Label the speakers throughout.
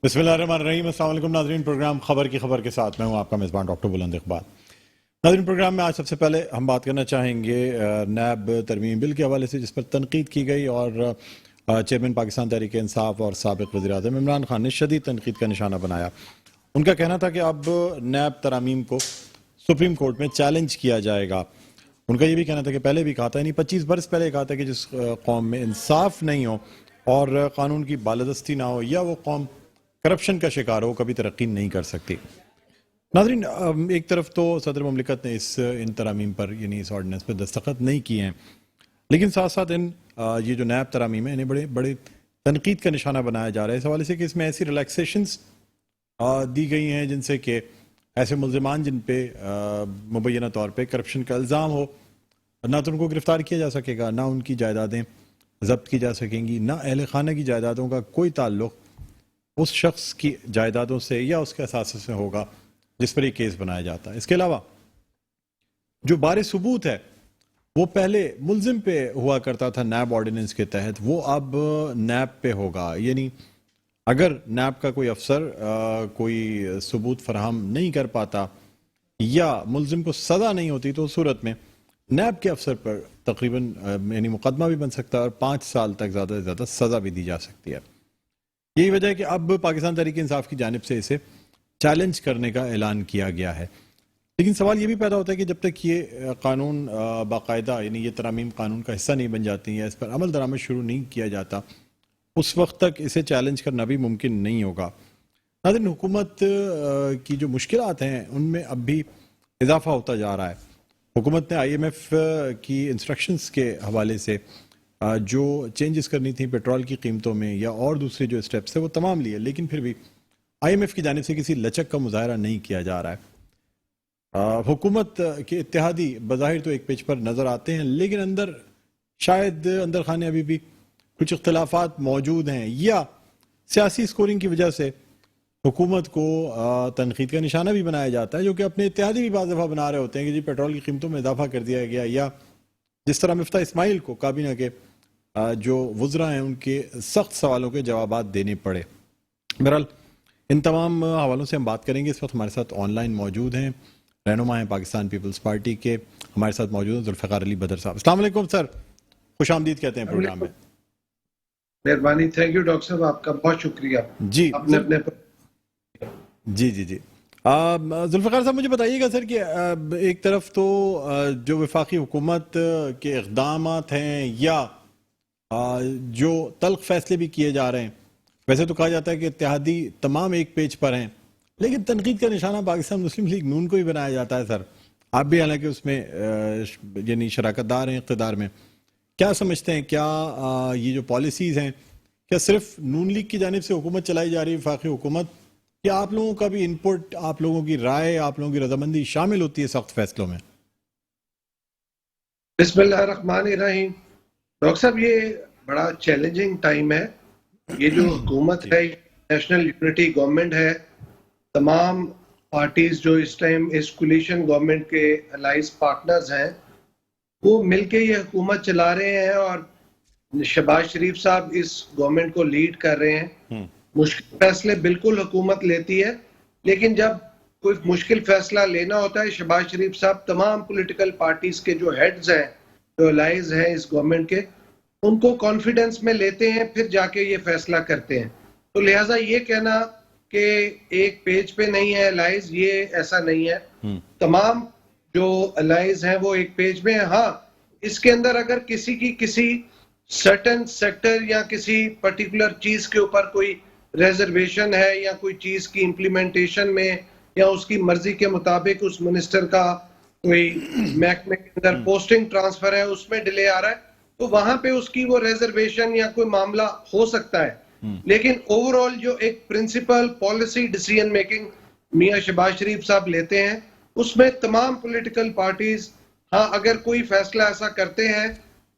Speaker 1: बिस्मिल्लाहिर्रहमानिर्रहीम। अस्सलाम वालेकुम नाज़रीन। प्रोग्राम खबर की खबर के साथ मैं हूं आपका मेज़बान डॉक्टर बुलंद इकबाल। नाज़रीन, प्रोग्राम में आज सबसे पहले हम बात करना चाहेंगे नैब तरमीम बिल के हवाले से, जिस पर तनकीद की गई और चेयरमैन पाकिस्तान तहरीक इंसाफ और साबिक़ वज़ीर-ए-आज़म इमरान खान ने शदीद तनकीद का निशाना बनाया। उनका कहना था कि अब नैब तरामीम को सुप्रीम कोर्ट में चैलेंज किया जाएगा। उनका ये भी कहना था कि पहले भी कहा था, यानी 25 बरस पहले कहा था कि जिस कौम में इंसाफ नहीं हो और कानून की बालादस्ती ना हो, या वो कौम करप्शन का शिकार हो, कभी तरक्की नहीं कर सकती। नाज़रीन, एक तरफ तो सदर ममलिकत ने इन तरामीम पर, यानी इस ऑर्डिनेंस पर दस्तखत नहीं किए हैं, लेकिन साथ साथ ये जो नैब तरामीम है, इन्हें बड़े बड़े तनकीद का निशाना बनाया जा रहा है इस हवाले से कि इसमें ऐसी रिलैक्सेशंस दी गई हैं जिनसे कि ऐसे मुल्ज़िमान जिन पे मुबैना तौर पे करप्शन का इल्ज़ाम हो, ना तो उनको गिरफ्तार किया जा सकेगा, ना उनकी जायदादें जब्त की जा सकेंगी, ना अहल खाना की जायदादों का कोई ताल्लुक उस शख्स की जायदादों से या उसके असासे से होगा जिस पर ये केस बनाया जाता है। इसके अलावा जो बारे सबूत है वो पहले मुल्जिम पे हुआ करता था नैब ऑर्डिनेंस के तहत, वो अब नैब पे होगा। यानी अगर नैब का कोई अफसर कोई सबूत फराहम नहीं कर पाता या मुल्जिम को सज़ा नहीं होती, तो उस सूरत में नैब के अफसर पर तकरीबन यानी मुकदमा भी बन सकता है और 5 साल तक ज़्यादा से ज़्यादा सज़ा भी दी जा सकती है। यही वजह है कि अब पाकिस्तान तहरीक इंसाफ की जानिब से इसे चैलेंज करने का ऐलान किया गया है। लेकिन सवाल ये भी पैदा होता है कि जब तक ये कानून बाकायदा, यानी ये तरामीम कानून का हिस्सा नहीं बन जाती हैं, इस पर अमल दरामद शुरू नहीं किया जाता, उस वक्त तक इसे चैलेंज करना भी मुमकिन नहीं होगा। नाज़रीन, हुकूमत की जो मुश्किलात हैं उनमें अब भी इजाफा होता जा रहा है। हुकूमत ने IMF की इंस्ट्रक्शंस के हवाले से जो चेंजेस करनी थी पेट्रोल की कीमतों में या और दूसरे जो स्टेप्स थे वो तमाम लिए, लेकिन फिर भी IMF की जानिब से किसी लचक का मुजाहरा नहीं किया जा रहा है। हुकूमत के इत्तेहादी बज़ाहिर तो एक पेज पर नज़र आते हैं, लेकिन अंदर शायद अंदर खाने अभी भी कुछ इख्तलाफात मौजूद हैं, या सियासी स्कोरिंग की वजह से हुकूमत को तनकीद का निशाना भी बनाया जाता है, जो कि अपने इत्तेहादी भी बाज़ दफ़ा बना रहे होते हैं कि जी पेट्रोल की कीमतों में इजाफा कर दिया गया, या जिस तरह मिफ्ता इस्माइल को काबीना के जो वुज़रा हैं उनके सख्त सवालों के जवाब देने पड़े। बहरहाल इन तमाम हवालों से हम बात करेंगे। इस वक्त हमारे साथ ऑनलाइन मौजूद हैं, रहनुमा हैं पाकिस्तान पीपल्स पार्टी के, हमारे साथ मौजूद हैं जुल्फ़िकार अली बदर साहब। अस्सलाम वालेकुम सर, खुश आमदीद कहते हैं प्रोग्राम में।
Speaker 2: मेहरबानी, थैंक यू डॉक्टर साहब, आपका बहुत शुक्रिया।
Speaker 1: जी
Speaker 2: अपने
Speaker 1: जी जी जी जुल्फ़िकार साहब, मुझे बताइएगा सर कि एक तरफ तो जो वफाकी हुकूमत के इक़दामात हैं या जो तल्ख़ फैसले भी किए जा रहे हैं, वैसे तो कहा जाता है कि इत्तेहादी तमाम एक पेज पर हैं, लेकिन तनकीद का निशाना पाकिस्तान मुस्लिम लीग नून को ही बनाया जाता है। सर, आप भी हालांकि उसमें यानी शराकतदार हैं इक़्तिदार में, क्या समझते हैं, क्या ये जो पॉलिसीज़ हैं, क्या सिर्फ नून लीग की जानिब से हुकूमत चलाई जा रही है वफाकी हुकूमत, या आप लोगों का भी इनपुट, आप लोगों की राय, आप लोगों की रजामंदी शामिल होती है सख्त फैसलों में?
Speaker 2: बिस्मिल्लाहिर्रहमानिर्रहीम। डॉक्टर साहब, ये बड़ा चैलेंजिंग टाइम है। ये जो हुकूमत है, नेशनल यूनिटी गवर्नमेंट है, तमाम पार्टीज जो इस टाइम इस कोलिशन गवर्नमेंट के अलाइज पार्टनर्स हैं, वो मिलके ये हुकूमत चला रहे हैं और शहबाज शरीफ साहब इस गवर्नमेंट को लीड कर रहे हैं। मुश्किल फैसले बिल्कुल हुकूमत लेती है, लेकिन जब कोई मुश्किल फैसला लेना होता है, शहबाज शरीफ साहब तमाम पॉलिटिकल पार्टीज के जो हेड्स हैं, जो अलाइज हैं इस गवर्नमेंट के, उनको कॉन्फिडेंस में लेते हैं, फिर जाके ये फैसला करते हैं। तो लिहाजा ये कहना कि एक पेज पे नहीं है अलाइज, ये ऐसा नहीं है। तमाम जो अलाइज हैं वो एक पेज में है। हाँ, इसके अंदर अगर किसी की किसी सर्टेन सेक्टर या किसी पर्टिकुलर चीज के ऊपर कोई रिजर्वेशन है या कोई चीज की इम्प्लीमेंटेशन में या उसकी मर्जी के मुताबिक उस मिनिस्टर का कोई महकमे के अंदर पोस्टिंग ट्रांसफर है, उसमें डिले आ रहा है, तो वहां पे उसकी वो रिजर्वेशन या कोई मामला हो सकता है। लेकिन ओवरऑल जो एक प्रिंसिपल पॉलिसी डिसीजन मेकिंग मियां शहबाज शरीफ साहब लेते हैं, उसमें तमाम पॉलिटिकल पार्टीज, हाँ अगर कोई फैसला ऐसा करते हैं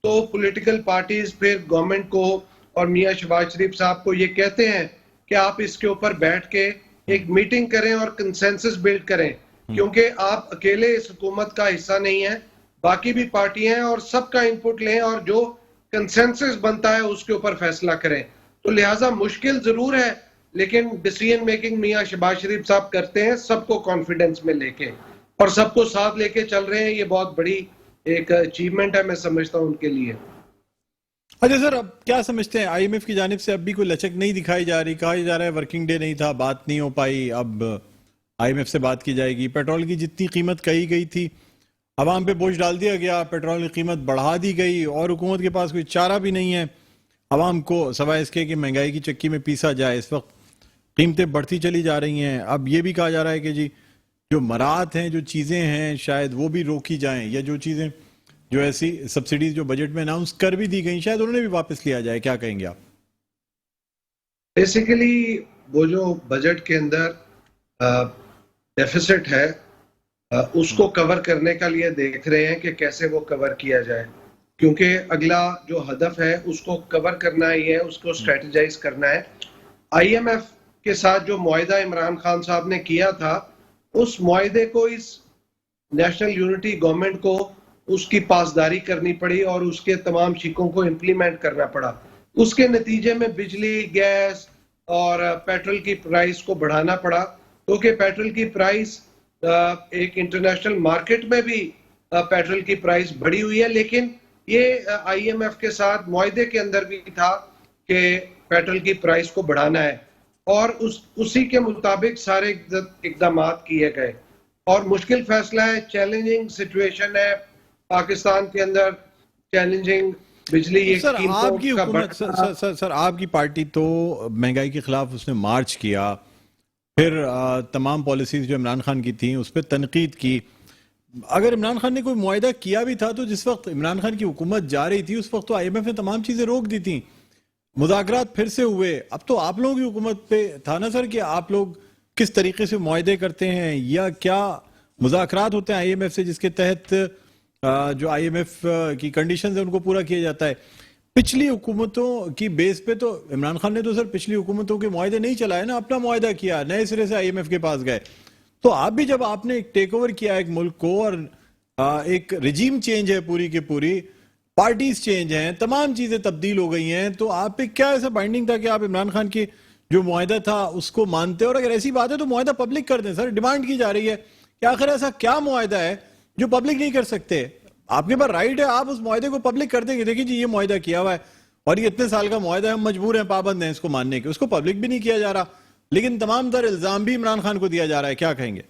Speaker 2: तो पॉलिटिकल पार्टीज फिर गवर्नमेंट को और मियां शहबाज शरीफ साहब को ये कहते हैं कि आप इसके ऊपर बैठ के एक मीटिंग करें और कंसेंसस बिल्ड करें, क्योंकि आप अकेले इस हुकूमत का हिस्सा नहीं है, बाकी भी पार्टियां हैं, और सबका इनपुट लें और जो कंसेंसस बनता है उसके ऊपर फैसला करें। तो लिहाजा मुश्किल जरूर है, लेकिन डिसीजन मेकिंग मियां शहबाज शरीफ साहब करते हैं सबको कॉन्फिडेंस में लेके, और सबको साथ लेके चल रहे हैं। ये बहुत बड़ी एक अचीवमेंट है, मैं समझता हूं उनके लिए।
Speaker 1: अच्छा सर, अब क्या समझते हैं, आईएमएफ की जानिब से अब भी कोई लचक नहीं दिखाई जा रही? कहा जा रहा है वर्किंग डे नहीं था, बात नहीं हो पाई, अब आईएमएफ से बात की जाएगी। पेट्रोल की जितनी कीमत कही गई थी, आवाम पे बोझ डाल दिया गया, पेट्रोल की कीमत बढ़ा दी गई और हुकूमत के पास कोई चारा भी नहीं है आवाम को सवाए इसके कि महंगाई की चक्की में पीसा जाए। इस वक्त कीमतें बढ़ती चली जा रही हैं। अब ये भी कहा जा रहा है कि जी जो मराहत हैं, जो चीज़ें हैं, शायद वो भी रोकी जाएं, या जो चीज़ें जो ऐसी सब्सिडीज जो बजट में अनाउंस कर भी दी गई शायद उन्हें भी वापस लिया जाए। क्या कहेंगे आप?
Speaker 2: बेसिकली वो जो बजट के अंदर डेफिसिट है, उसको कवर करने का लिए देख रहे हैं कि कैसे वो कवर किया जाए, क्योंकि अगला जो हदफ है उसको कवर करना ही है, उसको स्ट्रेटेजाइज करना है। आईएमएफ के साथ जो मुआहिदा इमरान खान साहब ने किया था, उस मुआहिदे को इस नेशनल यूनिटी गवर्नमेंट को उसकी पासदारी करनी पड़ी और उसके तमाम शिकों को इम्प्लीमेंट करना पड़ा। उसके नतीजे में बिजली, गैस और पेट्रोल की प्राइस को बढ़ाना पड़ा, क्योंकि पेट्रोल की प्राइस एक इंटरनेशनल मार्केट में भी पेट्रोल की प्राइस बढ़ी हुई है। लेकिन ये आईएमएफ के साथ मुआहिदे के अंदर भी था कि पेट्रोल की प्राइस को बढ़ाना है, और उसी के मुताबिक सारे इकदाम किए गए। और मुश्किल फैसला है, चैलेंजिंग सिचुएशन है पाकिस्तान के अंदर, चैलेंजिंग बिजली
Speaker 1: सर आपकी हुकूमत, सर आपकी पार्टी तो महंगाई के खिलाफ उसने मार्च किया, फिर तमाम पॉलिसीज जो इमरान खान की थी उस पर तनकीद की। अगर इमरान खान ने कोई मुआहिदा किया भी था तो जिस वक्त इमरान खान की हुकूमत जा रही थी उस वक्त तो आईएमएफ ने तमाम चीजें रोक दी थी, मुज़ाकरात फिर से हुए। अब तो आप लोगों की हुकूमत पे था ना सर कि आप लोग किस तरीके से मुआहिदे करते हैं, या क्या मुज़ाकरात होते हैं आईएमएफ से जिसके तहत जो आईएमएफ की कंडीशंस है उनको पूरा किया जाता है? पिछली हुकूमतों की बेस पे तो इमरान खान ने तो सर पिछली हुकूमतों के मुआहिदे नहीं चलाए ना, अपना मुआहिदा किया, नए सिरे से आईएमएफ के पास गए। तो आप भी जब आपने एक टेक ओवर किया एक मुल्क को, और एक रिजीम चेंज है पूरी की पूरी, पार्टीज चेंज हैं, तमाम चीजें तब्दील हो गई हैं, तो आप पे क्या ऐसा बाइंडिंग था कि आप इमरान खान की जो मुआहिदा था उसको मानते? और अगर ऐसी बात है तो मुआहिदा पब्लिक कर दें सर। डिमांड की जा रही है कि आखिर ऐसा क्या मुआहिदा है जो पब्लिक नहीं कर सकते? आपके पास राइट है, आप उस मुआहिदे को पब्लिक कर देंगे, देखिए जी ये मुआहिदा किया हुआ है और ये इतने साल का मुआहिदा है, हम मजबूर हैं, पाबंद हैं इसको मानने के। उसको पब्लिक भी नहीं किया जा रहा, लेकिन तमाम तर इल्जाम भी इमरान खान को दिया जा रहा है। क्या कहेंगे?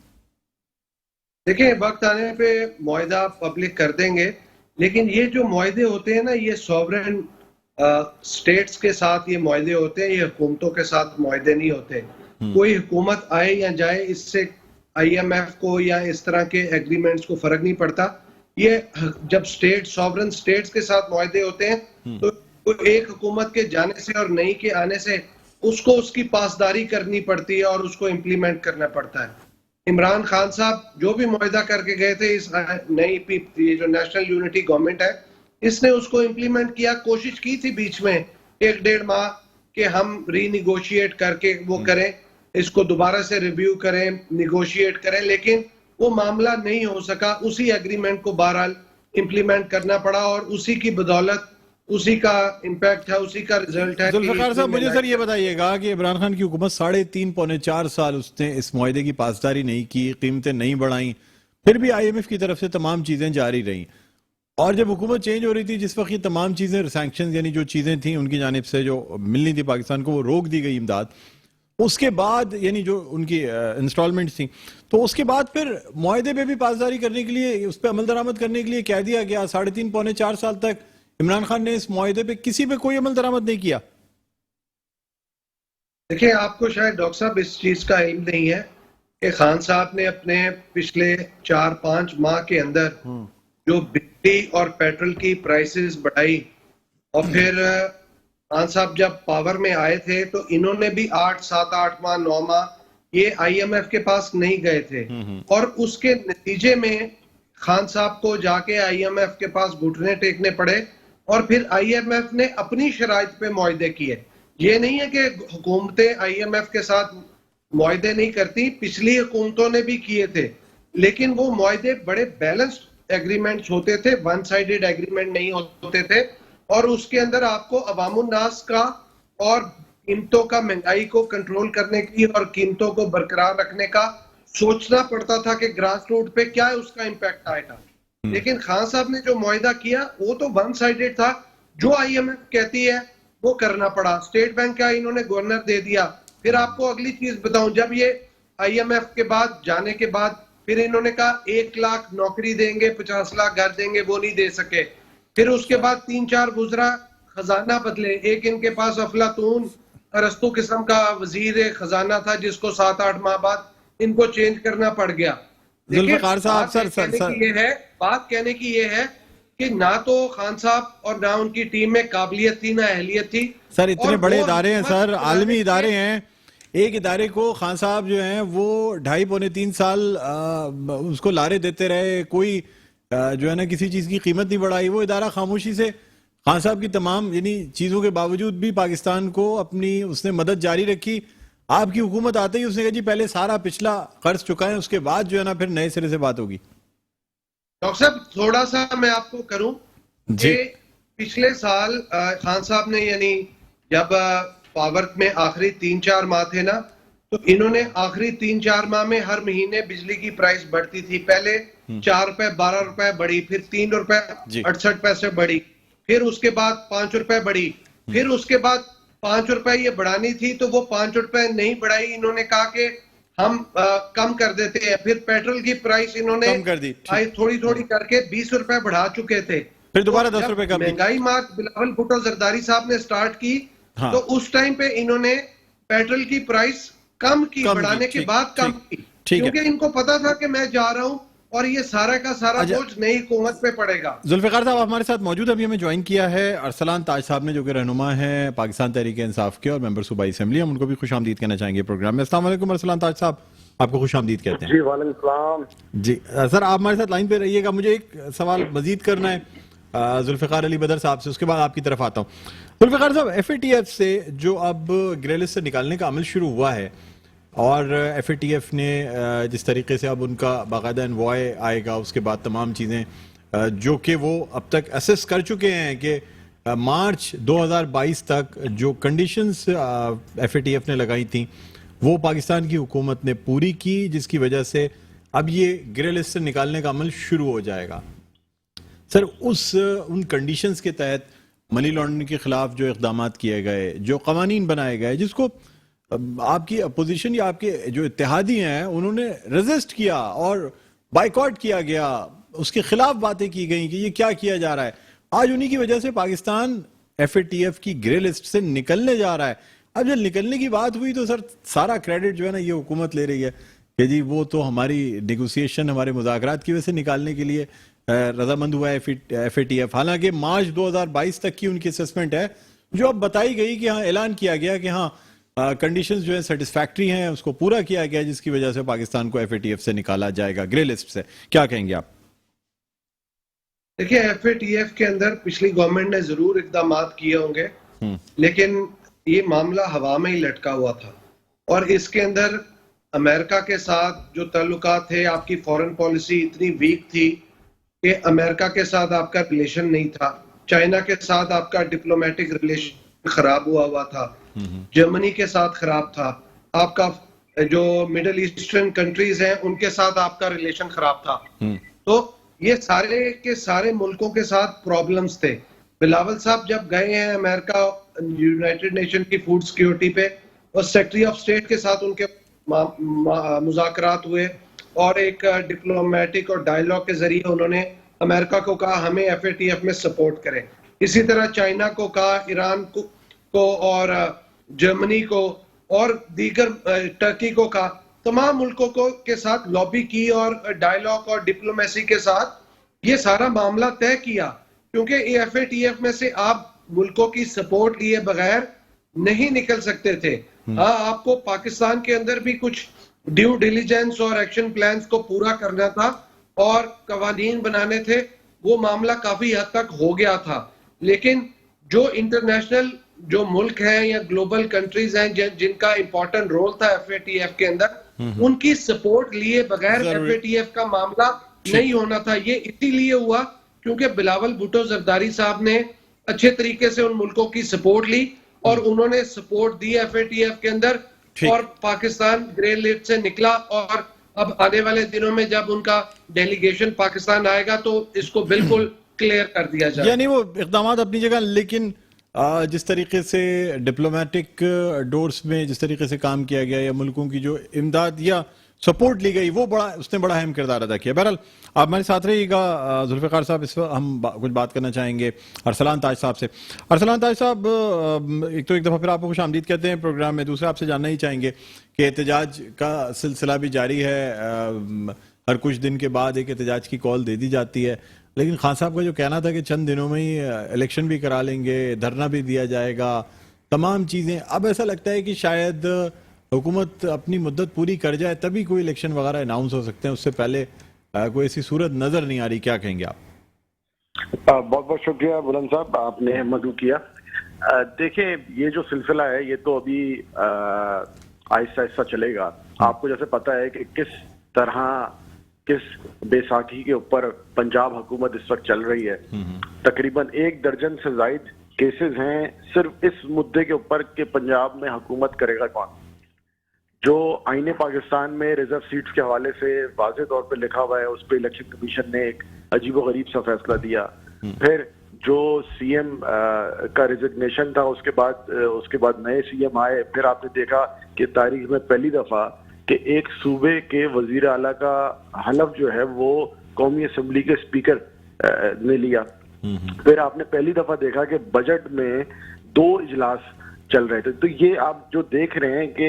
Speaker 2: देखिए, वक्त आने पे मुआहिदा पब्लिक कर देंगे, लेकिन ये जो मुआहिदे होते हैं ना, ये सॉवरेन स्टेट्स के साथ ये मुआहिदे होते हैं, ये हुकूमतों के साथ मुआहिदे नहीं होते। कोई हुकूमत आए या जाए, इससे आईएमएफ को या इस तरह के एग्रीमेंट्स को फर्क नहीं पड़ता। ये जब सॉवरेन स्टेट्स के साथ मुआहिदे होते हैं तो एक हुकूमत के जाने से और नई के आने से उसको उसकी पासदारी करनी पड़ती है और उसको इम्प्लीमेंट करना पड़ता है। इमरान खान साहब जो भी मुआहिदा करके गए थे, इस नई ये जो नेशनल यूनिटी गवर्नमेंट है, इसने उसको इम्प्लीमेंट किया। कोशिश की थी बीच में 1-1.5 माह के हम रीनिगोशिएट करके वो करें, इसको दोबारा से रिव्यू करें, निगोशिएट करें, लेकिन वो मामला नहीं हो सका। उसी एग्रीमेंट को बहरहाल इम्प्लीमेंट करना पड़ा और उसी की बदौलत उसी का इम्पैक्ट है, उसी का रिजल्ट है।
Speaker 1: जुल्फिकार साहब, मुझे सर ये बताइएगा कि इमरान खान की हुकूमत 3.5 पौने 4 साल उसने इस मुआहिदे की पासदारी नहीं की, कीमतें नहीं बढ़ाई, फिर भी आईएमएफ की तरफ से तमाम चीजें जारी रही, और जब हुकूमत चेंज हो रही थी जिस वक्त ये तमाम चीजें सैंक्शन यानी जो चीजें थी उनकी जानिब से जो मिलनी थी पाकिस्तान को, वो रोक दी गई इमदाद। उसके बाद यानी जो उनकी इंस्टॉलमेंट थी, तो उसके बाद फिर मुआहिदे पे भी पासदारी करने के लिए, उस पर अमल दरामद करने के लिए कह दिया गया। 3.5 पौने 4 साल तक इमरान खान ने इस मुआहिदे पे किसी पे कोई अमल दरामद नहीं किया।
Speaker 2: देखिए, आपको शायद डॉक्टर साहब इस चीज का इल्म नहीं है कि खान साहब ने अपने पिछले 4-5 माह के अंदर जो बिजली और पेट्रोल की प्राइसेस बढ़ाई, और फिर खान साहब जब पावर में आए थे तो इन्होंने भी 7-8 माह 9 माह ये आईएमएफ के पास नहीं गए थे, और उसके नतीजे में खान साहब को जाके आईएमएफ के पास घुटने टेकने पड़े, और फिर आईएमएफ ने अपनी शराइत पे मुआहिदे किए। ये नहीं है कि हुकूमतें आईएमएफ के साथ मुआहिदे नहीं करती, पिछली हुकूमतों ने भी किए थे, लेकिन वो मुआहिदे बड़े बैलेंस्ड एग्रीमेंट्स होते थे, वन साइडेड एग्रीमेंट नहीं होते थे, और उसके अंदर आपको अवामुन नास का और कीमतों का, महंगाई को कंट्रोल करने की और कीमतों को बरकरार रखने का सोचना पड़ता था कि ग्रास रूट पे क्या है उसका इम्पैक्ट आएगा। लेकिन खान साहब ने जो मुआहिदा किया वो तो वन साइडेड था। जो आईएमएफ कहती है वो करना पड़ा। स्टेट बैंक का इन्होंने गवर्नर दे दिया। फिर आपको अगली चीज बताऊं, जब ये आईएमएफ के बाद जाने के बाद फिर इन्होंने कहा 1 लाख नौकरी देंगे, 50 लाख घर देंगे, वो नहीं दे सके। फिर उसके बाद 3-4 गुजरा, खजाना बदले। एक इनके पास अफलातून अरस्तु किस्म का वजीर खजाना था जिसको 7-8 माह बाद इनको चेंज करना पड़ गया।
Speaker 1: जुल्फिकार साहब,
Speaker 2: बात कहने की ये है कि ना तो खान साहब और ना उनकी टीम में काबिलियत थी, ना अहलियत थी।
Speaker 1: सर इतने बड़े इदारे हैं सर, आलमी इदारे हैं। एक इदारे को खान साहब जो हैं वो 2.5-3 साल उसको लारे देते रहे, कोई जो है ना किसी चीज की कीमत नहीं बढ़ाई। वो इदारा खामोशी से खान साहब की तमाम यानी चीजों के बावजूद भी पाकिस्तान को अपनी उसने मदद जारी रखी। आपकी हुकूमत आते ही उसने कहा जी पहले सारा पिछला कर्ज चुकाएं, उसके बाद जो है ना फिर नए सिरे से बात होगी।
Speaker 2: डॉक्टर साहब थोड़ा सा मैं आपको करूं कि पिछले साल खान साहब ने यानी जब पावर में आखिरी 3-4 माह थे ना, तो इन्होंने आखिरी 3-4 माह में हर महीने बिजली की प्राइस बढ़ती थी। पहले 4 रुपए 12 रुपए बढ़ी, फिर 3 रुपए 68 पैसे बढ़ी, फिर उसके बाद 5 रुपए बढ़ी, फिर उसके बाद 5 रुपए ये बढ़ानी थी तो वो 5 रुपए नहीं बढ़ाई। इन्होंने कहा कि हम कम कर देते हैं। फिर पेट्रोल की प्राइस इन्होंने
Speaker 1: कम कर दी,
Speaker 2: थोड़ी थोड़ी करके 20 रुपए बढ़ा चुके थे।
Speaker 1: फिर दोबारा 10 रुपए कम।
Speaker 2: महंगाई मार्च बिलावल भुट्टो जरदारी साहब ने स्टार्ट की।
Speaker 1: हाँ।
Speaker 2: तो उस टाइम पे इन्होंने पेट्रोल की प्राइस कम की, बढ़ाने के बाद कम की, क्योंकि इनको पता था कि मैं जा रहा हूं और ये सारा का सारा बोझ नई हुकूमत पे पड़ेगा।
Speaker 1: जुल्फिकार साहब हमारे साथ मौजूद, अभी हमें ज्वाइन किया है अरसलान ताज साहब ने, जो कि रहनुमा है पाकिस्तान तहरीक इंसाफ के और मेंबर सूबाई असेंबली। हम उनको भी खुशामदीद कहना चाहेंगे प्रोग्राम में। अस्सलाम वालेकुम अरसलान ताज साहब, आपको खुशामदीद कहते हैं।
Speaker 3: जी वालेकुम सलाम।
Speaker 1: जी सर आप हमारे साथ लाइन पे रहिएगा, मुझे एक सवाल मजीद करना है जुल्फिकार अली बदर साहब से, उसके बाद आपकी तरफ आता हूँ। जुल्फिकार साहब, एफएटीएफ से जो अब ग्रे लिस्ट से निकालने का अमल शुरू हुआ है और एफएटीएफ ने जिस तरीके से अब उनका बाकायदा एनवॉय आएगा, उसके बाद तमाम चीज़ें जो कि वो अब तक असेस कर चुके हैं कि मार्च 2022 तक जो कंडीशंस एफएटीएफ ने लगाई थी वो पाकिस्तान की हुकूमत ने पूरी की, जिसकी वजह से अब ये ग्रे लिस्ट से निकालने का अमल शुरू हो जाएगा। सर उन कंडीशंस के तहत मनी लॉन्ड्रिंग के खिलाफ जो इक़दाम किए गए, जो कवानीन बनाए गए, जिसको आपकी अपोजिशन या आपके जो इत्तेहादी हैं उन्होंने रेजिस्ट किया और बाइकॉट किया गया, उसके खिलाफ बातें की गई कि ये क्या किया जा रहा है, आज उन्हीं की वजह से पाकिस्तान एफएटीएफ की ग्रे लिस्ट से निकलने जा रहा है। अब जब निकलने की बात हुई तो सर सारा क्रेडिट जो है ना ये हुकूमत ले रही है कि जी वो तो हमारी नेगोशिएशन, हमारे मुज़ाकरात की वजह से निकालने के लिए रजामंद हुआ है एफएटीएफ। हालांकि मार्च 2022 तक की उनकी असेसमेंट है जो अब बताई गई कि हाँ ऐलान किया गया कि हाँ कंडीशंस जो है सेटिस्फैक्ट्री हैं, उसको पूरा किया गया, जिसकी वजह से पाकिस्तान को एफएटीएफ से निकाला जाएगा ग्रे लिस्ट से। क्या कहेंगे आप?
Speaker 2: देखिए एफएटीएफ के अंदर पिछली गवर्नमेंट ने जरूर इकदाम किए होंगे, लेकिन ये मामला हवा में ही लटका हुआ था और इसके अंदर अमेरिका के साथ जो ताल्लुकात थे, आपकी फॉरेन पॉलिसी इतनी वीक थी कि अमेरिका के साथ आपका रिलेशन नहीं था, चाइना के साथ आपका डिप्लोमेटिक रिलेशन खराब हुआ था, जर्मनी के साथ खराब था, आपका जो मिडिल ईस्टर्न कंट्रीज हैं उनके साथ आपका रिलेशन खराब था। तो ये सारे के सारे मुल्कों के साथ प्रॉब्लम्स थे। बिलावल साहब जब गए हैं अमेरिका यूनाइटेड नेशन की फूड सिक्योरिटी पे, और सेक्रेटरी ऑफ स्टेट के साथ उनके मुज़ाकरात हुए और एक डिप्लोमेटिक और डायलॉग के जरिए उन्होंने अमेरिका को कहा हमें एफएटीएफ में सपोर्ट करें। इसी तरह चाइना को कहा, ईरान को और जर्मनी को और दीगर टर्की को कहा, तमाम मुल्कों को के साथ लॉबी की और डायलॉग और डिप्लोमेसी के साथ ये सारा मामला तय किया, क्योंकि एफएटीएफ में से आप मुल्कों की सपोर्ट लिए बगैर नहीं निकल सकते थे। हाँ, आपको पाकिस्तान के अंदर भी कुछ ड्यू डिलीजेंस और एक्शन प्लान्स को पूरा करना था और कवानीन बनाने थे, वो मामला काफी हद तक हो गया था। लेकिन जो इंटरनेशनल जो मुल्क हैं या ग्लोबल कंट्रीज हैं जिनका इंपॉर्टेंट रोल था एफएटीएफ के अंदर, उनकी सपोर्ट लिए बगैर एफएटीएफ का मामला नहीं होना था। ये इसीलिए हुआ क्योंकि बिलावल भुट्टो जरदारी साहब ने अच्छे तरीके से उन मुल्कों की सपोर्ट ली और उन्होंने सपोर्ट दी FATF के अंदर
Speaker 1: ठीक।
Speaker 2: और पाकिस्तान ग्रे लिस्ट से निकला। और अब आने वाले दिनों में जब उनका डेलीगेशन पाकिस्तान आएगा तो इसको बिल्कुल क्लियर कर दिया जाए।
Speaker 1: यानी वो इकदाम अपनी जगह, लेकिन जिस तरीके से डिप्लोमेटिक डोर्स में जिस तरीके से काम किया गया या मुल्कों की जो इमदाद या सपोर्ट ली गई, वो उसने बड़ा अहम किरदार अदा किया। बहरहाल आप हमारे साथ रहिएगा जुल्फ़िकार साहब, इस वक्त हम कुछ बात करना चाहेंगे अरसलान ताज साहब से। अरसलान ताज साहब, एक दफ़ा फिर आपको खुशामदीद कहते हैं प्रोग्राम में। दूसरा आपसे जानना ही चाहेंगे कि एहतजाज का सिलसिला भी जारी है, हर कुछ दिन के बाद एक एहतजाज की कॉल दे दी जाती है, लेकिन खान साहब का जो कहना था कि चंद दिनों में ही इलेक्शन भी करा लेंगे, धरना भी दिया जाएगा, तमाम चीज़ें, अब ऐसा लगता है कि शायद हुकूमत अपनी मुद्दत पूरी कर जाए तभी कोई इलेक्शन वगैरह अनाउंस हो सकते हैं, उससे पहले कोई ऐसी सूरत नजर नहीं आ रही। क्या कहेंगे आप?
Speaker 3: बहुत बहुत शुक्रिया बुलंद साहब, आपने मदू किया। देखिए, ये जो सिलसिला है ये तो अभी आहिस्ता आहिस्ता चलेगा। आपको जैसे पता है कि किस बैसाखी के ऊपर पंजाब हुकूमत इस वक्त चल रही है। तकरीबन 1 दर्जन से जायद केसेस हैं सिर्फ इस मुद्दे के ऊपर कि पंजाब में हुकूमत करेगा कौन। जो आईने पाकिस्तान में रिजर्व सीट्स के हवाले से वाज़ेह तौर पे लिखा हुआ है, उस पर इलेक्शन कमीशन ने एक अजीबोगरीब सा फैसला दिया। फिर जो सीएम का रिजिग्नेशन था, उसके बाद नए सीएम आए। फिर आपने देखा कि तारीख में पहली दफा कि एक सूबे के वजीर आला का हलफ जो है वो कौमी असम्बली के स्पीकर ने लिया। फिर आपने पहली दफा देखा कि बजट में 2 इजलास चल रहे थे। तो ये आप जो देख रहे हैं कि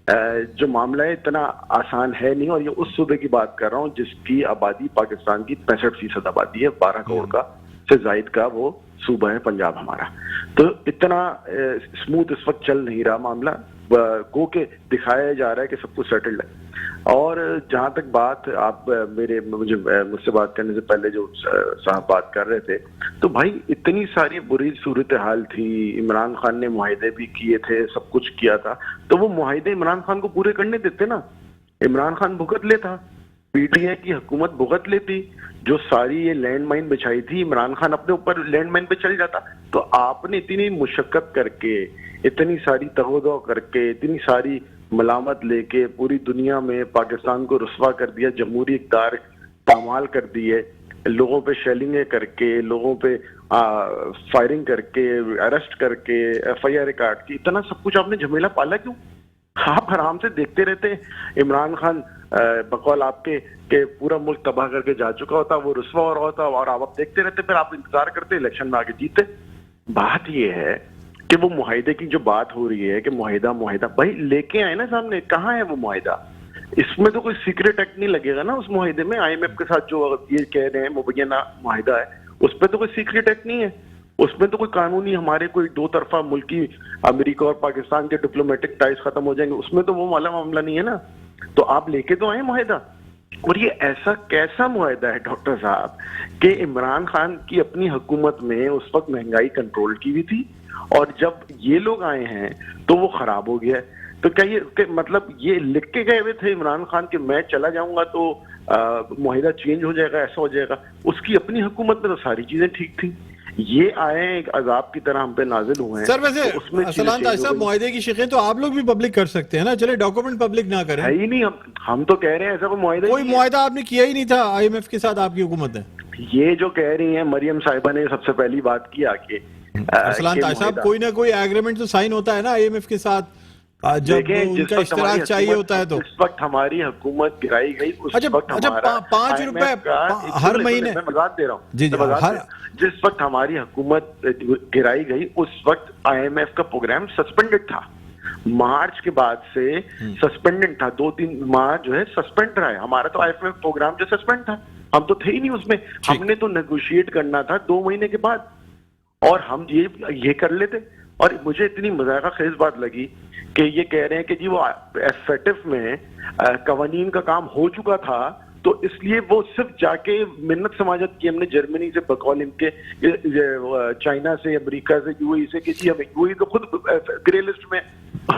Speaker 3: जो मामला है इतना आसान है नहीं। और ये उस सूबे की बात कर रहा हूँ जिसकी आबादी पाकिस्तान की 65% आबादी है, 12 करोड़ का से जायद का वो सूबा है पंजाब हमारा। तो इतना स्मूथ इस वक्त चल नहीं रहा मामला, को के दिखाया जा रहा है कि सब कुछ सेटल्ड है। और जहां तक बात आप मुझसे बात करने से पहले जो साहब बात कर रहे थे, तो भाई इतनी सारी बुरी सूरत हाल थी, इमरान खान ने मुआहदे भी किए थे, सब कुछ किया था, तो वो मुआहदे इमरान खान को पूरे करने देते ना। इमरान खान भुगत लेता, पीटीआई की हुकूमत भुगत लेती। जो सारी ये लैंड माइन बिछाई थी, इमरान खान अपने ऊपर लैंड माइन पे चल जाता। तो आपने इतनी मुशक्कत करके, इतनी सारी तगोदो करके, इतनी सारी मलामत लेके पूरी दुनिया में पाकिस्तान को रुस्वा कर दिया, जमहूरी इक़्तिदार पामाल कर दिए, लोगों पे शेलिंगें करके, लोगों पे फायरिंग करके, अरेस्ट करके, FIR काट के, इतना सब कुछ आपने झमेला पाला क्यों? आप आराम से देखते रहते। इमरान खान बकौल आपके के पूरा मुल्क तबाह करके जा चुका होता, वो रुस्वा हो रहा होता और आप देखते रहते, फिर आप इंतजार करते, इलेक्शन में आगे जीते। बात ये है कि वो मुआहदे की जो बात हो रही है कि मुआहदा भाई लेके आए ना सामने, कहाँ है वो मुआहदा? इसमें तो कोई सीक्रेट एक्ट नहीं लगेगा ना उस मुआहदे में। IMF के साथ जो ये कह रहे हैं मुबैना मुआहदा है, उस पर तो कोई सीक्रेट एक्ट नहीं है। उसमें तो कोई कानूनी हमारे कोई 2 तरफा मुल्की अमेरिका और पाकिस्तान के डिप्लोमेटिक टाइज खत्म हो जाएंगे, उसमें तो वो वाला मामला नहीं है ना। तो आप लेके तो आए मुआहदा। और ये ऐसा कैसा मुआहदा है डॉक्टर साहब कि इमरान खान की अपनी हुकूमत में उस वक्त महंगाई कंट्रोल की हुई थी, और जब ये लोग आए हैं तो वो खराब हो गया। तो क्या ये मतलब ये लिख के गए हुए थे इमरान खान कि मैं चला जाऊंगा तो मुआहदा चेंज हो जाएगा, ऐसा हो जाएगा? उसकी अपनी हुकूमत में तो सारी चीजें ठीक थी। ये आए एक अजाब की तरह हम पे नाजिल हुए हैं।
Speaker 1: सर वैसे
Speaker 3: तो उसमें
Speaker 1: मुआहदे की शिकें तो आप लोग भी पब्लिक कर सकते हैं ना, चले डॉक्यूमेंट पब्लिक ना करें।
Speaker 3: है ही नहीं, हम तो कह रहे हैं ऐसा कोई
Speaker 1: मुआहदा आपने किया ही नहीं था IMF के साथ आपकी हुकूमत ने।
Speaker 3: ये जो कह रही है मरियम साहिबा ने सबसे पहली बात की आके,
Speaker 1: अरसलान ताज साहब, कोई ना कोई एग्रीमेंट तो साइन होता है ना IMF के साथ, जब उनका इश्तराक चाहिए होता है। तो
Speaker 3: इस वक्त हमारी हुकूमत गिराई गई, उस वक्त हमारा
Speaker 1: 5 रुपए हर महीने,
Speaker 3: मैं मजाक दे रहा हूँ
Speaker 1: जी,
Speaker 3: जिस वक्त हमारी हुकूमत गिराई गई उस वक्त IMF का प्रोग्राम सस्पेंडेड था। मार्च के बाद से सस्पेंडेड था, 2-3 माह जो है सस्पेंड रहा है हमारा। तो IMF प्रोग्राम जो सस्पेंड था, हम तो थे ही नहीं उसमें। हमने तो नेगोशिएट करना था 2 महीने के बाद, और हम ये कर लेते। और मुझे इतनी मजाक खेज बात लगी कि ये कह रहे हैं कि जी वो FATF में कवानीन का काम हो चुका था, तो इसलिए वो सिर्फ जाके मिन्नत समाजत की हमने जर्मनी से, बकौल इनके चाइना से, अमेरिका से, UAE से कि जी हमें UAE तो खुद ग्रे लिस्ट में,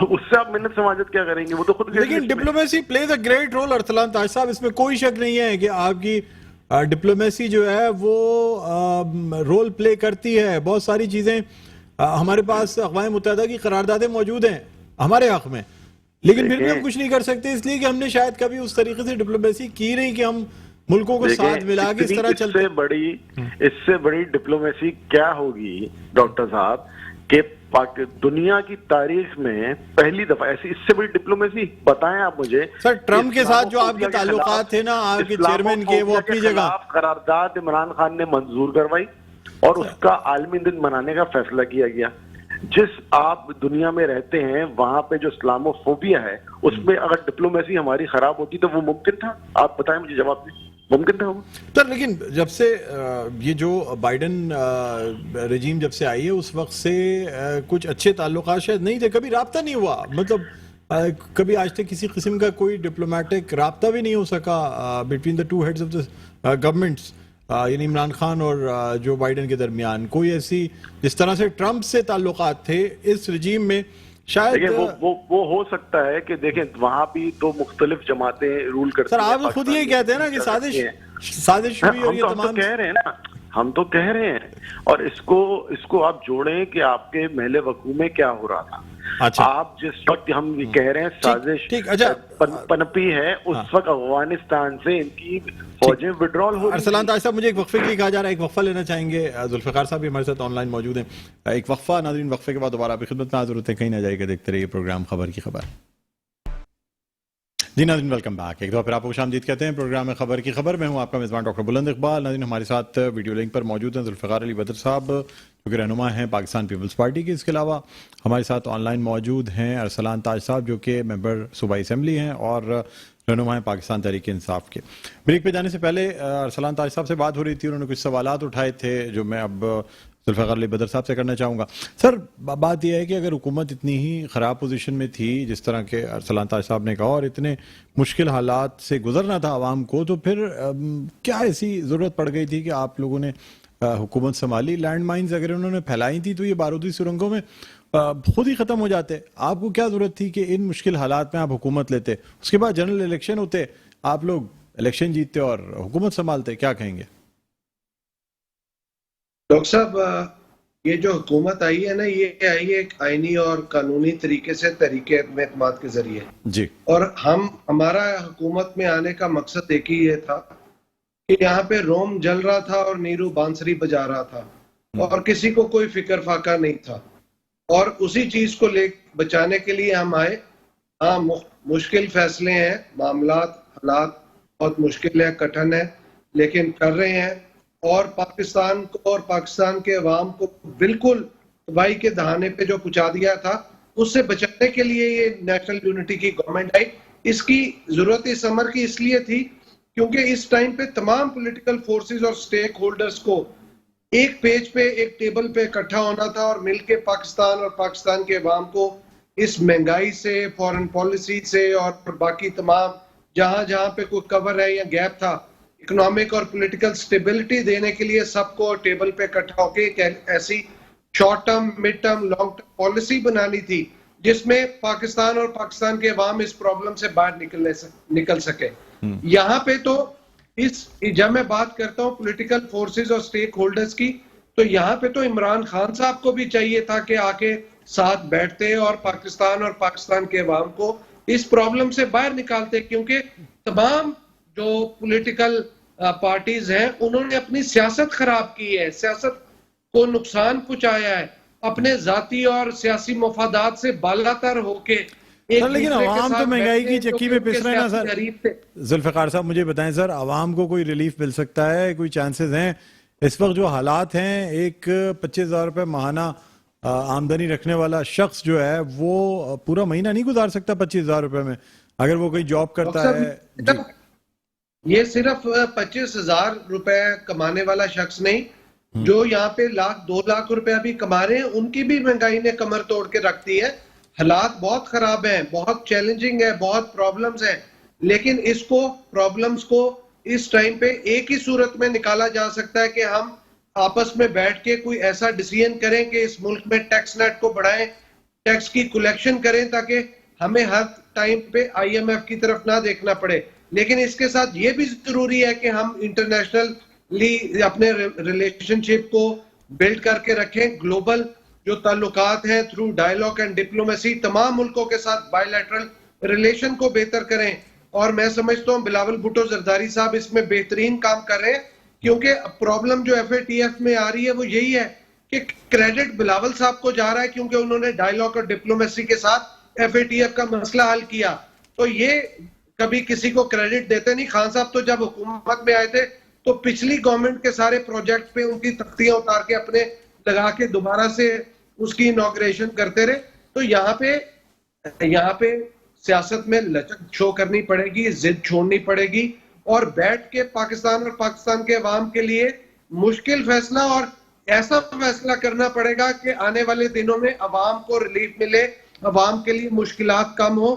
Speaker 3: उससे आप मिन्नत समाजत क्या करेंगे? वो तो खुद।
Speaker 1: लेकिन diplomacy plays a great role Arsalan Taj साहब, इसमें कोई शक नहीं है कि आपकी डिप्लोमेसी जो है वो रोल प्ले करती है। बहुत सारी चीजें हमारे पास अक़वाम मुत्तहिदा की करारदादें मौजूद हैं हमारे हक में, लेकिन फिर भी हम कुछ नहीं कर सकते, इसलिए कि हमने शायद कभी उस तरीके से डिप्लोमेसी की नहीं कि हम मुल्कों को साथ मिला के इस तरह चलते।
Speaker 3: इससे बड़ी डिप्लोमेसी क्या होगी डॉक्टर साहब कि दुनिया की तारीख में पहली दफा ऐसी इससे बड़ी डिप्लोमेसी बताएं आप मुझे।
Speaker 1: सर ट्रम्प के साथ जो आपके ताल्लुकात थे ना आपके चेयरमैन के, वो अपनी जगह
Speaker 3: करारदाद इमरान खान ने मंजूर करवाई और उसका आलमी दिन मनाने का फैसला किया गया। जिस आप दुनिया में रहते हैं वहां पे जो इस्लामोफोबिया है उसमें अगर डिप्लोमेसी हमारी खराब होती तो वो मुमकिन था? आप बताएं मुझे, जवाब दें, मुमकिन था वो?
Speaker 1: सर लेकिन जब से ये जो बाइडन रेजीम जब से आई है उस वक्त से कुछ अच्छे ताल्लुकात शायद नहीं थे, कभी राब्ता नहीं हुआ, मतलब कभी आज तक किसी किस्म का कोई डिप्लोमेटिक राब्ता भी नहीं हो सका between the two heads of the governments, यानी इमरान खान और जो बाइडन के दरमियान कोई ऐसी जिस तरह से ट्रम्प से ताल्लुकात थे इस रजीम में शायद
Speaker 3: वो हो सकता है कि देखें वहां भी दो मुख्तलिफ जमातें रूल करती
Speaker 1: हैं। सर आप खुद ये कहते हैं ना कि साजिश हुई और ये तमाम
Speaker 3: तो कह रहे हैं ना, हम तो कह रहे हैं, और इसको आप जोड़ें कि आपके महले वकू में क्या हो रहा था।
Speaker 1: अच्छा।
Speaker 3: आप जिस वक्त हम ये कह रहे हैं साजिश
Speaker 1: अच्छा
Speaker 3: पनपी है उस वक्त अफगानिस्तान से इनकी फौजें विड्रॉल हो रही।
Speaker 1: अरसलान ताज साहब मुझे एक वक्फे के लिए कहा जा रहा है, एक वक्फा लेना चाहेंगे। जुल्फिकार साहब भी हमारे साथ ऑनलाइन मौजूद हैं, एक वक्फा। नाज़रीन वक्फे के बाद दोबारा आपकी खिदमत में हाजिर होते हैं, कहीं ना जाइएगा, देखते रहिए प्रोग्राम खबर की खबर। जी नाज़रीन वेलकम बैक, एक दफ़ा फिर आपको खुशामदीद कहते हैं प्रोग्राम में खबर की खबर। मैं हूं आपका मेज़बान डॉक्टर बुलंद इकबाल। नाज़रीन हमारे साथ वीडियो लिंक पर मौजूद हैं जुल्फ़िकार अली बदर साहब जो कि रहनुमा हैं पाकिस्तान पीपल्स पार्टी के। इसके अलावा हमारे साथ ऑनलाइन मौजूद हैं अरसलान ताज साहब जो कि मेंबर सूबाई असम्बली हैं और रहनुमा हैं पाकिस्तान तहरीक इंसाफ के। ब्रेक पे जाने से पहले अरसलान ताज साहब से बात हो रही थी, उन्होंने कुछ सवालात उठाए थे जो मैं अब जुल्फ़िकार अली बदर साहब से करना चाहूँगा। सर बात यह है कि अगर हुकूमत इतनी ही ख़राब पोजीशन में थी जिस तरह के अरसलान ताज साहब ने कहा और इतने मुश्किल हालात से गुजरना था आवाम को, तो फिर क्या ऐसी ज़रूरत पड़ गई थी कि आप लोगों ने हुकूमत संभाली? लैंड माइन्स अगर उन्होंने फैलाई थी तो ये बारूदी सुरंगों में खुद ही ख़त्म हो जाते। आपको क्या ज़रूरत थी कि इन मुश्किल हालात में आप हुकूमत लेते? उसके बाद जनरल इलेक्शन होते, आप लोग इलेक्शन जीतते और हुकूमत संभालते। क्या कहेंगे
Speaker 2: डॉक्टर साहब? ये जो हुकूमत आई है ना, ये आई है एक आईनी और कानूनी तरीके से तरीके महकमात के जरिए
Speaker 1: जी, और
Speaker 2: हमारा हुकूमत में आने का मकसद एक ही ये था कि यहाँ पे रोम जल रहा था और नीरू बांसुरी बजा रहा था और किसी को कोई फिक्र फाका नहीं था, और उसी चीज को बचाने के लिए हम आए। हाँ मुश्किल फैसले हैं, मामलात हालात बहुत मुश्किल है, कठिन है, लेकिन कर रहे हैं और पाकिस्तान को और पाकिस्तान के अवाम को बिल्कुल तबाही के दहाने पे जो पहुंचा दिया था उससे बचाने के लिए ये नेशनल यूनिटी की गवर्नमेंट आई। इसकी जरूरत इस अमर की इसलिए थी क्योंकि इस टाइम पे तमाम पॉलिटिकल फोर्सेस और स्टेक होल्डर्स को एक पेज पे एक टेबल पे इकट्ठा होना था और मिलके पाकिस्तान और पाकिस्तान के अवाम को इस महंगाई से, फॉरेन पॉलिसी से और बाकी तमाम जहां जहां पे कोई कवर है या गैप था, इकोनॉमिक और पॉलिटिकल स्टेबिलिटी देने के लिए सबको टेबल पे इकट्ठा होकर एक ऐसी short term, mid term, long term policy बनानी थी जिसमें पाकिस्तान और पाकिस्तान के अवाम इस प्रॉब्लम से बाहर निकल सके। यहाँ पे तो जब मैं बात करता हूँ पॉलिटिकल फोर्सेस और स्टेक होल्डर्स की, तो यहाँ पे तो इमरान खान साहब को भी चाहिए था कि आके साथ बैठते और पाकिस्तान और पाकिस्तान के अवाम को इस प्रॉब्लम से बाहर निकालते, क्योंकि तमाम जो पॉलिटिकल पार्टीज हैं उन्होंने अपनी सियासत खराब की है, सियासत को नुकसान पहुंचाया है, अपने जाती और सियासी मफादात से बालातर होके।
Speaker 1: लेकिन आवाम तो महंगाई की चक्की में पिस रहे हैं ना सर। जुल्फिकार साहब मुझे बताएं सर, आवाम को कोई रिलीफ मिल सकता है? कोई चांसेस हैं? इस वक्त जो हालात हैं, एक 25,000 रुपये माहाना आमदनी रखने वाला शख्स जो है वो पूरा महीना नहीं गुजार सकता 25,000 रुपये में, अगर वो कोई जॉब करता है।
Speaker 2: ये सिर्फ 25,000 रुपए कमाने वाला शख्स नहीं, जो यहाँ पे 1-2 लाख रुपया भी कमा रहे हैं, उनकी भी महंगाई ने कमर तोड़ के रख दी है। हालात बहुत खराब हैं, बहुत चैलेंजिंग है, बहुत प्रॉब्लम्स हैं, लेकिन इसको प्रॉब्लम्स को इस टाइम पे एक ही सूरत में निकाला जा सकता है कि हम आपस में बैठ के कोई ऐसा डिसीजन करें कि इस मुल्क में टैक्स नेट को बढ़ाएं, टैक्स की कलेक्शन करें, ताकि हमें हर टाइम पे IMF की तरफ ना देखना पड़े। लेकिन इसके साथ ये भी जरूरी है कि हम इंटरनेशनली अपने रिलेशनशिप को बिल्ड करके रखें, ग्लोबल जो ताल्लुकात हैं थ्रू डायलॉग एंड डिप्लोमेसी तमाम मुल्कों के साथ बायलैटरल रिलेशन को बेहतर करें। और मैं समझता हूँ बिलावल भुट्टो जरदारी साहब इसमें बेहतरीन काम कर रहे हैं, क्योंकि प्रॉब्लम जो FATF में आ रही है वो यही है कि क्रेडिट बिलावल साहब को जा रहा है, क्योंकि उन्होंने डायलॉग और डिप्लोमेसी के साथ FATF का मसला हल किया। तो ये कभी किसी को क्रेडिट देते नहीं। खान साहब तो जब हुकूमत में आए थे तो पिछली गवर्नमेंट के सारे प्रोजेक्ट पे उनकी तख्तियां उतार के अपने लगा के दोबारा से उसकी इनॉग्रेशन करते रहे। तो यहाँ पे सियासत में लचक शो करनी पड़ेगी, जिद छोड़नी पड़ेगी और बैठ के पाकिस्तान और पाकिस्तान के अवाम के लिए मुश्किल फैसला और ऐसा फैसला करना पड़ेगा कि आने वाले दिनों में अवाम को रिलीफ मिले, अवाम के लिए मुश्किलात कम हो।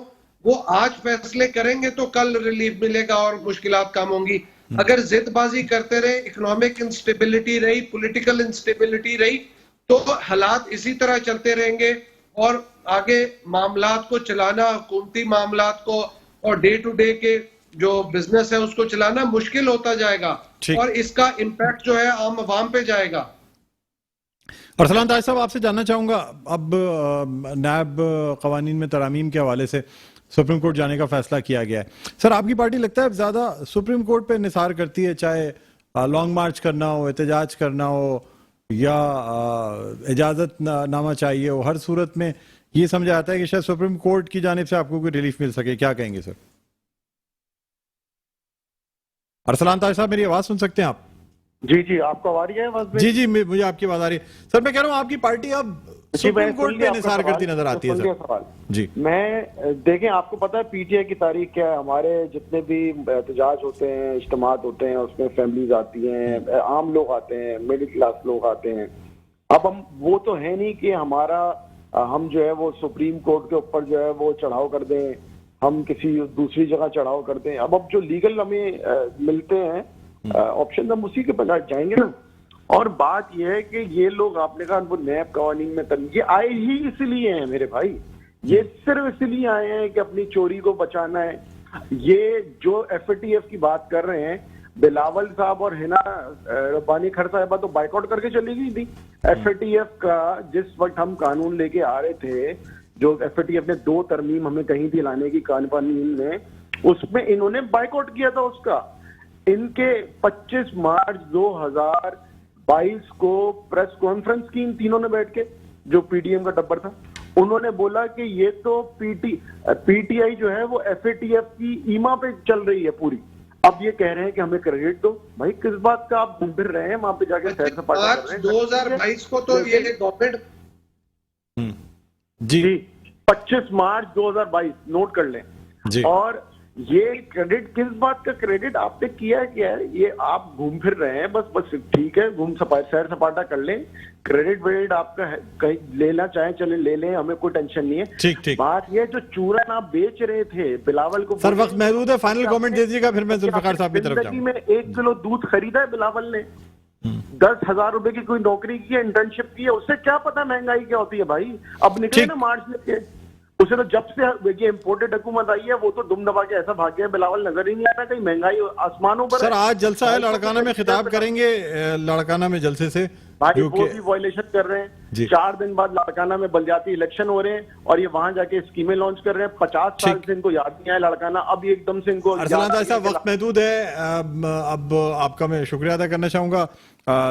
Speaker 2: वो आज फैसले करेंगे तो कल रिलीफ मिलेगा और मुश्किलात कम होंगी। अगर जिदबाजी करते रहे, इकोनॉमिक इंस्टेबिलिटी रही, पॉलिटिकल इंस्टेबिलिटी रही, तो हालात इसी तरह चलते रहेंगे और आगे मामलात को चलाना, हुकूमती मामलात को और डे टू डे के जो बिजनेस है उसको चलाना मुश्किल होता जाएगा और इसका इम्पैक्ट जो है आम अवाम पे जाएगा।
Speaker 1: अरसलान ताज साहब, आपसे जानना चाहूंगा, अब नैब कवानीन में तरामीम के हवाले से सुप्रीम कोर्ट जाने का फैसला किया गया है। सर, आपकी पार्टी लगता है ज्यादा सुप्रीम कोर्ट पे निसार करती है, चाहे लॉन्ग मार्च करना हो, एहतजाज करना हो या इजाजत नामा चाहिए हो, हर सूरत में ये समझा आता है कि शायद सुप्रीम कोर्ट की जानिब से आपको कोई रिलीफ मिल सके। क्या कहेंगे सर? अरसलान ताज साहब, मेरी आवाज सुन सकते हैं आप?
Speaker 3: जी, आपको आ रही है?
Speaker 1: जी, मुझे आपकी आवाज आ रही है। सर, मैं कह रहा हूँ आपकी पार्टी अब सुप्रीम कोर्ट पे निसार करती नजर आती है सर। जी,
Speaker 3: मैं देखें, आपको पता है PTI की तारीख क्या है? हमारे जितने भी एहतजाज होते हैं, इज्तिमात होते हैं, उसमें फैमिलीज आती हैं, आम लोग आते हैं, मिडिल क्लास लोग आते हैं। अब हम वो तो है नहीं कि हम जो है वो सुप्रीम कोर्ट के ऊपर जो है वो चढ़ाव कर दें, हम किसी दूसरी जगह चढ़ाव कर दें। अब जो लीगल हमें मिलते हैं ऑप्शन, हम उसी के पर जाएंगे ना। और बात यह है कि ये लोग, आपने कहा वो नैब कवानीन में ये आए ही इसलिए हैं मेरे भाई, ये सिर्फ इसलिए आए हैं कि अपनी चोरी को बचाना है। ये जो FATF की बात कर रहे हैं, बिलावल साहब और हिना रब्बानी खर साहिबा तो बाइकआउट करके चली गई थी। FATF का जिस वक्त हम कानून लेके आ रहे थे, जो FATF ने 2 तरमीम हमें कहीं थी लाने की कानून में, उसमें इन्होंने बाइकआउट किया था उसका। इनके 25 मार्च 2022 को प्रेस कॉन्फ्रेंस की इन तीनों ने बैठ के, जो PDM का टब्बर था, उन्होंने बोला कि ये तो PTI जो है वो FATF की ईमा पे चल रही है पूरी। अब ये कह रहे हैं कि हमें क्रेडिट दो। भाई, किस बात का आप घूम फिर रहे हैं वहां पे जाके? सैर सपाटा कर रहे हैं।
Speaker 2: 2022 को तो ये गवर्नमेंट
Speaker 1: जी
Speaker 3: 25 मार्च 2022 नोट कर लें जी। और ये क्रेडिट, किस बात का क्रेडिट आपने किया क्या है? ये आप घूम फिर रहे हैं, बस ठीक है, सैर सपाटा कर लें। क्रेडिट वेडिट आपका है, कहीं लेना चाहे चले ले लें, हमें कोई टेंशन नहीं है।
Speaker 1: ठीक।
Speaker 3: बात ये, जो चूरन आप बेच रहे थे बिलावल को,
Speaker 1: सर वक्त महदूद है, फाइनल कमेंट दीजिएगा, फिर मैं जुल्फिकार साहब की तरफ जाऊंगा।
Speaker 3: जिंदगी में 1 किलो दूध खरीदा है बिलावल ने? 10,000 रुपए की कोई नौकरी की है, इंटर्नशिप की है, उससे क्या पता महंगाई क्या होती है भाई? अब निकले ना मार्च लेके। उसे तो जब से ये इम्पोर्टेड हुकूमत आई है वो तो दुम दबा के ऐसा भाग गया, बिलावल नजर ही नहीं आ रहा, कहीं महंगाई आसमानों पर।
Speaker 1: सर, आज जलसा है, लड़काना में खिताब करेंगे, लड़काना में जलसे से
Speaker 3: भाई वो भी वायलेशन कर रहे हैं। 4 दिन बाद लड़काना में बलदियाती इलेक्शन हो रहे हैं और ये वहां जाके स्कीमें लॉन्च कर रहे हैं। 50 साल से इनको याद नहीं आया लड़काना, अब एकदम से इनको।
Speaker 1: अरसलान साहब, वक्त महदूद है, अब आपका मैं शुक्रिया अदा करना चाहूंगा।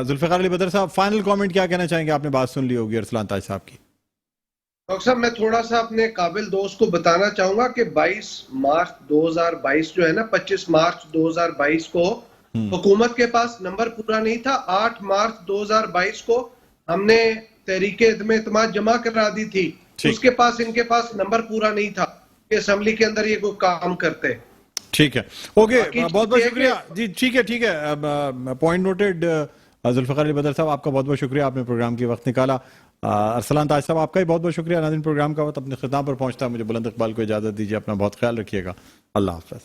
Speaker 1: जुल्फिकार अली बदर साहब, फाइनल कमेंट क्या कहना चाहेंगे? आपने बात सुन ली होगी अरसलान ताज साहब की।
Speaker 2: डॉक्टर साहब, मैं थोड़ा सा अपने काबिल दोस्त को बताना चाहूंगा कि 22 मार्च 2022 जो है ना, 25 मार्च 2022 को हुकूमत के पास नंबर पूरा नहीं था। 8 मार्च 2022 को हमने तहरीके इत्मीनान जमा करा दी थी, उसके पास इनके पास नंबर पूरा नहीं था कि असेंबली के अंदर ये कोई काम करते।
Speaker 1: ठीक है, ओके, बहुत बहुत शुक्रिया जी। ठीक है, पॉइंट नोटेड। जुल्फिकार अली बदर साहब, आपका बहुत बहुत शुक्रिया, आपने प्रोग्राम की वक्त निकाला। अरसलान ताज साहब, आपका भी बहुत बहुत शुक्रिया। नाज़रीन, प्रोग्राम का वक्त अपने ख़िताम पर पहुंचता है, मुझे बुलंद इकबाल को इजाज़त दीजिए। अपना बहुत ख्याल रखिएगा। अल्लाह हाफ़िज़।